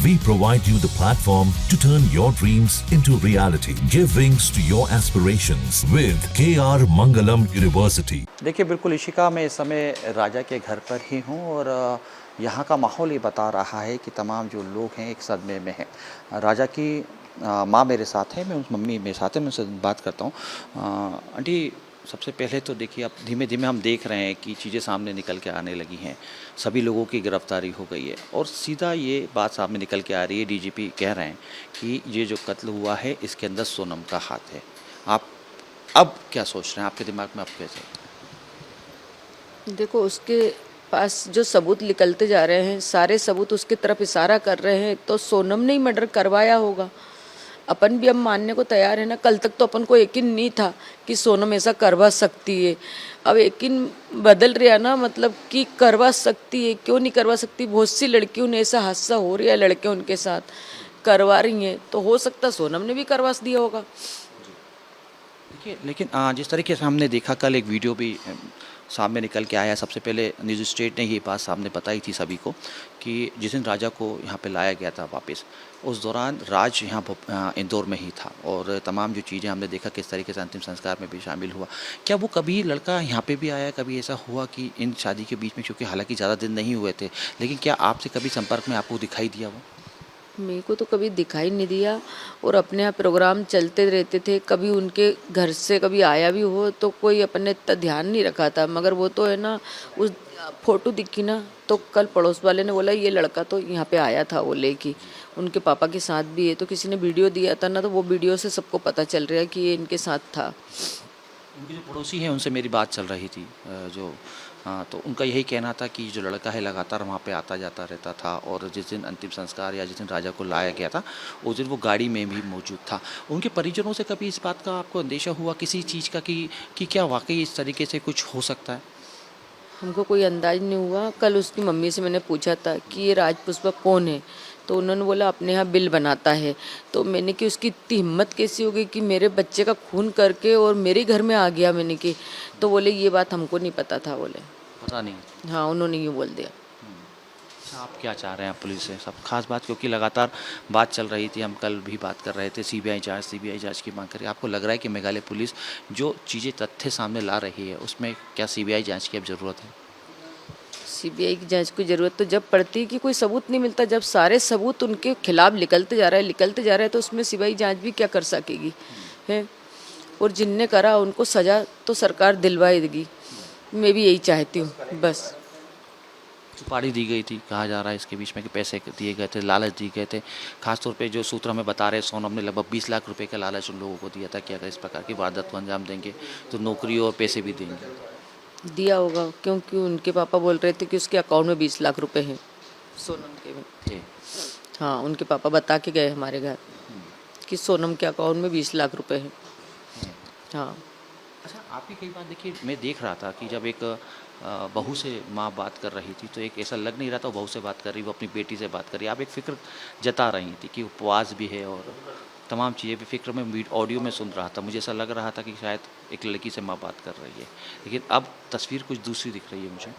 We provide you the platform to turn your dreams into reality. Give wings to your aspirations with KR Mangalam University. देखिए बिल्कुल इशिका, मैं इस समय राजा के घर पर ही हूँ और यहाँ का माहौल ये बता रहा है कि तमाम जो लोग हैं एक सदमे में हैं। राजा की माँ मेरे साथ है, मैं उस मम्मी मेरे साथ है, मैं उनसे बात करता हूँ। आंटी, सबसे पहले तो देखिए, अब धीमे धीमे हम देख रहे हैं कि चीज़ें सामने निकल के आने लगी हैं। सभी लोगों की गिरफ्तारी हो गई है और सीधा ये बात सामने निकल के आ रही है, डीजीपी कह रहे हैं कि ये जो कत्ल हुआ है इसके अंदर सोनम का हाथ है। आप अब क्या सोच रहे हैं, आपके दिमाग में अब कैसे? देखो, उसके पास जो सबूत निकलते जा रहे हैं, सारे सबूत उसकी तरफ इशारा कर रहे हैं, तो सोनम ने ही मर्डर करवाया होगा। अपन भी अब मानने को तैयार है ना। कल तक तो अपन को यकीन नहीं था कि सोनम ऐसा करवा सकती है। अब यकीन बदल रहा ना, मतलब कि करवा सकती है, क्यों नहीं करवा सकती। बहुत सी लड़कियों ने ऐसा हादसा हो रहा है, लड़के उनके साथ करवा रही हैं, तो हो सकता सोनम ने भी करवा दिया होगा। देखिए, लेकिन जिस तरीके से हमने देखा, कल एक वीडियो भी सामने निकल के आया। सबसे पहले न्यूज़ स्टेट ने ये बात सामने बताई थी सभी को कि जिस दिन राजा को यहाँ पे लाया गया था वापस, उस दौरान राज यहाँ इंदौर में ही था और तमाम जो चीज़ें हमने देखा किस तरीके से अंतिम संस्कार में भी शामिल हुआ। क्या वो कभी लड़का यहाँ पे भी आया, कभी ऐसा हुआ कि इन शादी के बीच में, क्योंकि हालांकि ज़्यादा दिन नहीं हुए थे, लेकिन क्या आपसे कभी संपर्क में आपको दिखाई दिया वो? मेरे को तो कभी दिखाई नहीं दिया और अपने यहाँ प्रोग्राम चलते रहते थे। कभी उनके घर से कभी आया भी हो तो कोई अपने इतना ध्यान नहीं रखा था। मगर वो तो है ना, उस फोटो दिखी ना, तो कल पड़ोस वाले ने बोला ये लड़का तो यहाँ पे आया था, वो लेके उनके पापा के साथ भी है। तो किसी ने वीडियो दिया था ना, तो वो वीडियो से सबको पता चल रहा है कि ये इनके साथ था। उनके जो पड़ोसी हैं उनसे मेरी बात चल रही थी, जो तो उनका यही कहना था कि जो लड़का है लगातार वहाँ पे आता जाता रहता था और जिस दिन अंतिम संस्कार या जिस दिन राजा को लाया गया था उस दिन वो गाड़ी में भी मौजूद था। उनके परिजनों से कभी इस बात का आपको अंदेशा हुआ किसी चीज़ का कि क्या वाकई इस तरीके से कुछ हो सकता है? हमको कोई अंदाज नहीं हुआ। कल उसकी मम्मी से मैंने पूछा था कि ये राजपुष्पा कौन है, तो उन्होंने बोला अपने यहाँ बिल बनाता है। तो मैंने कि उसकी इतनी हिम्मत कैसी हो गई कि मेरे बच्चे का खून करके और मेरे घर में आ गया। मैंने कि, तो बोले ये बात हमको नहीं पता था। बोले पता नहीं। हाँ, उन्होंने यूँ बोल दिया। अच्छा, आप क्या चाह रहे हैं पुलिस से? सब खास बात, क्योंकि लगातार बात चल रही थी, हम कल भी बात कर रहे थे सीबीआई जांच की मांग करी। आपको लग रहा है कि मेघालय पुलिस जो चीज़ें तथ्य सामने ला रही है उसमें क्या सीबीआई जांच की अब ज़रूरत है? सीबीआई की जांच की जरूरत तो जब पड़ती है कि कोई सबूत नहीं मिलता। जब सारे सबूत उनके खिलाफ निकलते जा रहा है तो उसमें सीबीआई जांच भी क्या कर सकेगी है। और जिनने करा उनको सजा तो सरकार दिलवाई देगी। मैं भी यही चाहती हूँ बस। सुपारी दी गई थी, कहा जा रहा है इसके बीच में कि पैसे दिए गए थे, लालच दिए गए थे। खासतौर पे जो सूत्र हमें बता रहे, सोनम ने लगभग 20 लाख रुपए का लालच उन लोगों को दिया था कि अगर इस प्रकार की वारदात को अंजाम देंगे तो नौकरी और पैसे भी देंगे। दिया होगा, क्योंकि उनके पापा बोल रहे थे कि उसके अकाउंट में 20 लाख रुपए हैं सोनम के में। थे। हाँ, उनके पापा बता के गए हमारे घर कि सोनम के अकाउंट में 20 लाख रुपए हैं। हाँ। अच्छा, आपकी कई बार देखिए, मैं देख रहा था कि जब एक बहू से माँ बात कर रही थी तो एक ऐसा लग नहीं रहा था वो बहू से बात कर रही, वो अपनी बेटी से बात कर रही। आप एक फ़िक्र जता रही थी कि उपवास भी है और तमाम चीज़ें भी फ़िक्र में ऑडियो में सुन रहा था। मुझे ऐसा लग रहा था कि शायद एक लड़की से माँ बात कर रही है, लेकिन अब तस्वीर कुछ दूसरी दिख रही है मुझे।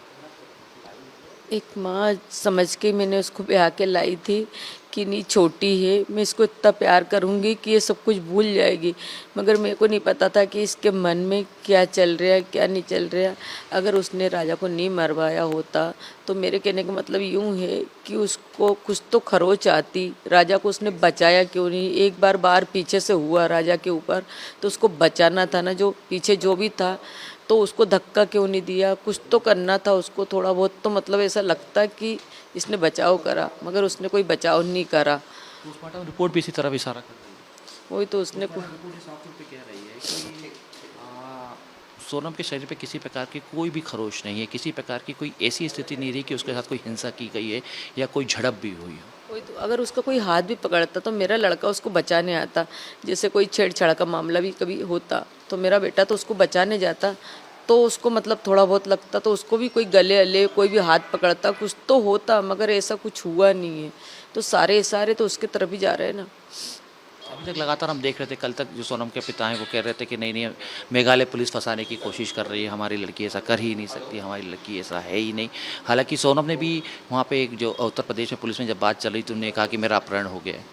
एक माँ समझ के मैंने उसको ब्याह के लाई थी कि नहीं, छोटी है, मैं इसको इतना प्यार करूँगी कि ये सब कुछ भूल जाएगी। मगर मेरे को नहीं पता था कि इसके मन में क्या चल रहा है, क्या नहीं चल रहा। अगर उसने राजा को नहीं मरवाया होता तो मेरे कहने का मतलब यूँ है कि उसको कुछ तो खरोच आती। राजा को उसने बचाया क्यों नहीं? एक बार पीछे से हुआ राजा के ऊपर, तो उसको बचाना था ना, जो पीछे जो भी था, तो उसको धक्का क्यों नहीं दिया? कुछ तो करना था उसको थोड़ा बहुत। तो मतलब ऐसा लगता कि इसने बचाव करा, मगर उसने कोई बचाव नहीं करा। पोस्टमार्टम रिपोर्ट भी इसी तरफ इशारा कर रही है। वही तो उसने रिपोर्ट साफ तौर पे कह रही है कि सोनम के शरीर पे किसी प्रकार की कोई भी खरोच नहीं है, किसी प्रकार की कोई ऐसी स्थिति नहीं रही कि उसके साथ कोई हिंसा की गई है या कोई झड़प भी हुई हो। वही तो, अगर उसका कोई हाथ भी पकड़ता तो मेरा लड़का उसको बचाने आता। जैसे कोई छेड़छाड़ का मामला भी कभी होता तो मेरा बेटा तो उसको बचाने जाता। तो उसको मतलब थोड़ा बहुत लगता तो उसको भी कोई गले अले कोई भी हाथ पकड़ता, कुछ तो होता। मगर ऐसा कुछ हुआ नहीं है, तो सारे इशारे तो उसके तरफ ही जा रहे हैं ना। अभी तक लगातार हम देख रहे थे, कल तक जो सोनम के पिता हैं वो कह रहे थे कि नहीं नहीं, मेघालय पुलिस फंसाने की कोशिश कर रही है, हमारी लड़की ऐसा कर ही नहीं सकती, हमारी लड़की ऐसा है ही नहीं। हालांकि सोनम ने भी वहाँ पे एक जो उत्तर प्रदेश में पुलिस में जब बात चल रही थी, उन्होंने कहा कि मेरा अपहरण हो गया है।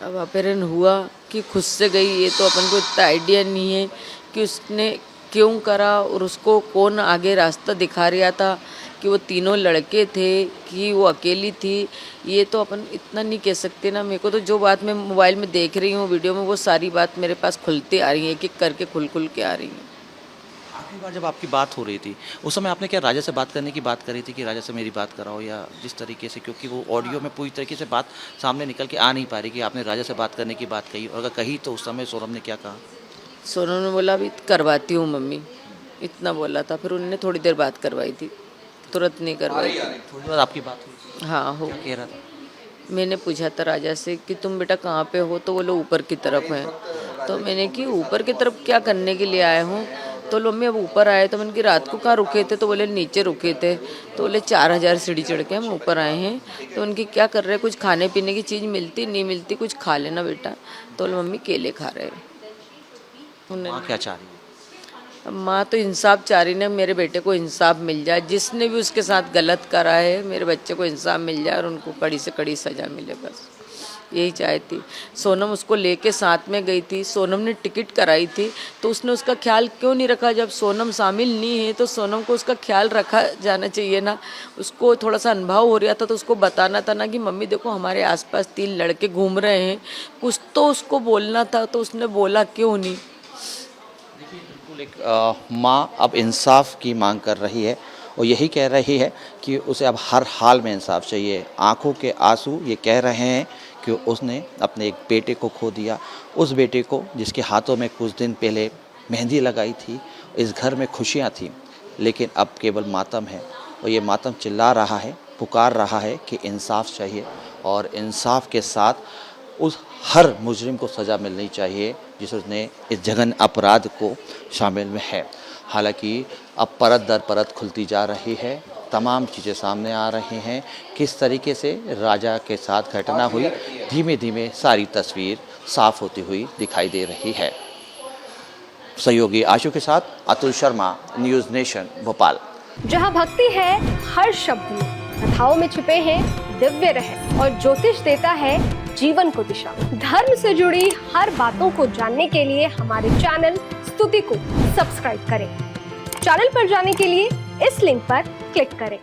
अब अपहरण हुआ कि खुद से गई, ये तो अपन को इतना आइडिया नहीं है कि उसने क्यों करा और उसको कौन आगे रास्ता दिखा रहा था, कि वो तीनों लड़के थे कि वो अकेली थी, ये तो अपन इतना नहीं कह सकते ना। मेरे को तो जो बात मैं मोबाइल में देख रही हूँ, वीडियो में, वो सारी बात मेरे पास खुलती आ रही है, एक एक करके खुल के आ रही है। आखिरी बार जब आपकी बात हो रही थी उस समय आपने क्या राजा से बात करने की बात करी थी कि राजा से मेरी बात कराओ, या जिस तरीके से, क्योंकि वो ऑडियो में पूरी तरीके से बात सामने निकल के आ नहीं पा रही कि आपने राजा से बात करने की बात कही, और अगर कही तो उस समय सोनम ने क्या कहा? सोनम ने बोला अभी करवाती हूँ मम्मी, इतना बोला था। फिर उन्होंने थोड़ी देर बात करवाई थी, तुरंत नहीं करवाई थी। थोड़ी देर आपकी बात हुई? हाँ हो। क्या कह रहा था? मैंने पूछा था राजा से कि तुम बेटा कहाँ पे हो, तो बोले ऊपर की तरफ हैं। तो मैंने कि ऊपर की तरफ क्या करने के लिए आए हूँ? तो मम्मी अब ऊपर आए। तो मैंने कि रात को कहाँ रुके थे? तो बोले नीचे रुके थे। तो बोले 4000 सीढ़ी चढ़ के हम ऊपर आए हैं। तो उनकी क्या कर रहे हैं, कुछ खाने पीने की चीज़ मिलती नहीं मिलती, कुछ खा लेना बेटा। तो बोले मम्मी केले खा रहे हैं। माँ क्या चाह रही है? माँ तो इंसाफ चाह रही है, मेरे बेटे को इंसाफ मिल जाए, जिसने भी उसके साथ गलत करा है मेरे बच्चे को इंसाफ मिल जाए और उनको कड़ी से कड़ी सज़ा मिले, बस यही चाहती। सोनम उसको लेके साथ में गई थी, सोनम ने टिकट कराई थी, तो उसने उसका ख्याल क्यों नहीं रखा? जब सोनम शामिल नहीं है तो सोनम को उसका ख्याल रखा जाना चाहिए ना। उसको थोड़ा सा अनुभव हो रहा था तो उसको बताना था ना कि मम्मी देखो हमारे आसपास 3 लड़के घूम रहे हैं, कुछ तो उसको बोलना था, तो उसने बोला क्यों नहीं? माँ अब इंसाफ की मांग कर रही है और यही कह रही है कि उसे अब हर हाल में इंसाफ चाहिए। आंखों के आंसू ये कह रहे हैं कि उसने अपने एक बेटे को खो दिया, उस बेटे को जिसके हाथों में कुछ दिन पहले मेहंदी लगाई थी, इस घर में खुशियाँ थी, लेकिन अब केवल मातम है। और ये मातम चिल्ला रहा है, पुकार रहा है कि इंसाफ चाहिए, और इंसाफ के साथ उस हर मुजरिम को सज़ा मिलनी चाहिए जिसने इस जघन्य अपराध को शामिल में है। हालांकि अब परत दर परत खुलती जा रही है, तमाम चीज़ें सामने आ रही हैं, किस तरीके से राजा के साथ घटना हुई, धीमे धीमे सारी तस्वीर साफ होती हुई दिखाई दे रही है। सहयोगी आशु के साथ अतुल शर्मा, न्यूज़ नेशन, भोपाल। जहाँ भक्ति है हर शब्द में, कथाओं में छुपे हैं दिव्य रहस्य, और ज्योतिष देता है जीवन को दिशा। धर्म से जुड़ी हर बातों को जानने के लिए हमारे चैनल स्तुति को सब्सक्राइब करें। चैनल पर जाने के लिए इस लिंक पर क्लिक करें।